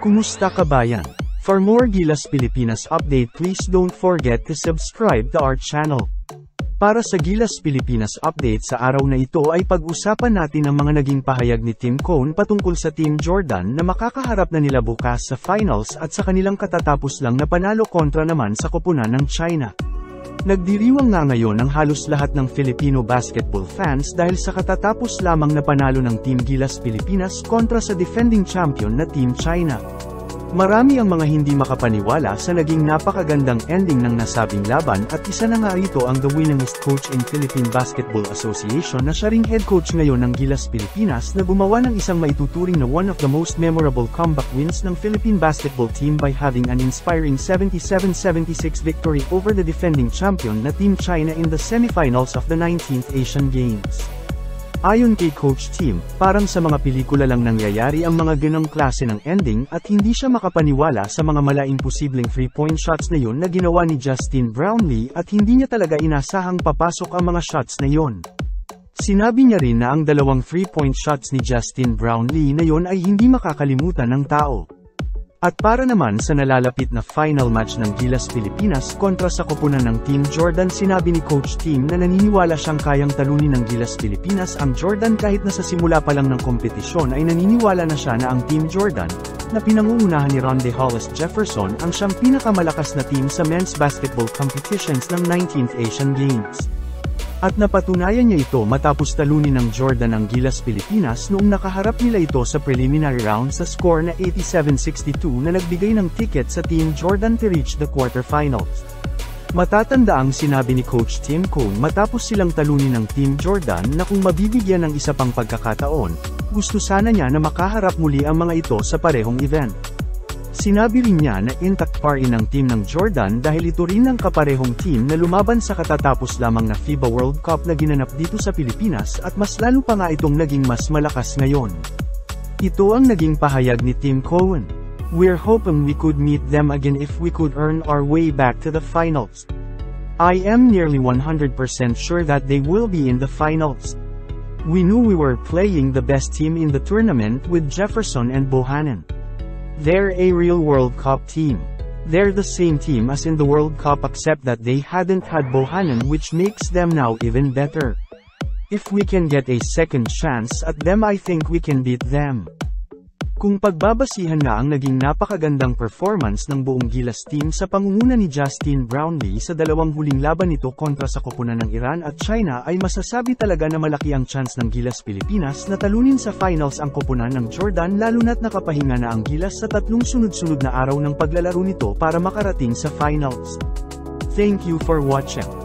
Kumusta kabayan? For more Gilas Pilipinas update, please don't forget to subscribe to our channel. Para sa Gilas Pilipinas update sa araw na ito ay pag-usapan natin ang mga naging pahayag ni Tim Cone patungkol sa Team Jordan na makakaharap na nila bukas sa finals at sa kanilang katatapos lang na panalo kontra naman sa koponan ng China. Nagdiriwang nga ngayon ang halos lahat ng Filipino basketball fans dahil sa katatapos lamang na panalo ng Team Gilas Pilipinas kontra sa defending champion na Team China. Marami ang mga hindi makapaniwala sa naging napakagandang ending ng nasabing laban at isa na nga rito ang the winningest coach in Philippine Basketball Association na siya ring head coach ngayon ng Gilas Pilipinas na gumawa ng isang maituturing na one of the most memorable comeback wins ng Philippine basketball team by having an inspiring 77-76 victory over the defending champion na Team China in the semifinals of the 19th Asian Games. Ayon kay Coach Tim, parang sa mga pelikula lang nangyayari ang mga ganong klase ng ending at hindi siya makapaniwala sa mga mala-imposibleng 3-point shots na yun na ginawa ni Justin Brownlee at hindi niya talaga inasahang papasok ang mga shots na yun. Sinabi niya rin na ang dalawang 3-point shots ni Justin Brownlee na yun ay hindi makakalimutan ng tao. At para naman sa nalalapit na final match ng Gilas Pilipinas kontra sa koponan ng Team Jordan, sinabi ni Coach Tim na naniniwala siyang kayang talunin ng Gilas Pilipinas ang Jordan kahit na sa simula pa lang ng kompetisyon ay naniniwala na siya na ang Team Jordan, na pinangungunahan ni Rondae Hollis Jefferson ang siyang pinakamalakas na team sa men's basketball competitions ng 19th Asian Games. At napatunayan niya ito matapos talunin ng Jordan ang Gilas Pilipinas noong nakaharap nila ito sa preliminary round sa score na 87-62 na nagbigay ng ticket sa Team Jordan to reach the quarterfinals. Matatanda ang sinabi ni Coach Tim Cone matapos silang talunin ng Team Jordan na kung mabibigyan ng isa pang pagkakataon, gusto sana niya na makaharap muli ang mga ito sa parehong event. Sinabi rin niya na intact pa rin ang team ng Jordan dahil ito rin ang kaparehong team na lumaban sa katatapos lamang na FIBA World Cup na ginanap dito sa Pilipinas at mas lalo pa nga itong naging mas malakas ngayon. Ito ang naging pahayag ni Tim Cone. "We're hoping we could meet them again if we could earn our way back to the finals. I am nearly 100% sure that they will be in the finals. We knew we were playing the best team in the tournament with Jefferson and Bohannon. They're a real World Cup team. They're the same team as in the World Cup except that they hadn't had Bohannon, which makes them now even better. If we can get a second chance at them, I think we can beat them." Kung pagbabasihan nga ang naging napakagandang performance ng buong Gilas team sa pangunguna ni Justin Brownlee sa dalawang huling laban nito kontra sa koponan ng Iran at China, ay masasabi talaga na malaki ang chance ng Gilas Pilipinas na talunin sa finals ang koponan ng Jordan, lalo na't nakapahinga na ang Gilas sa 3 sunod-sunod na araw ng paglalaro nito para makarating sa finals. Thank you for watching.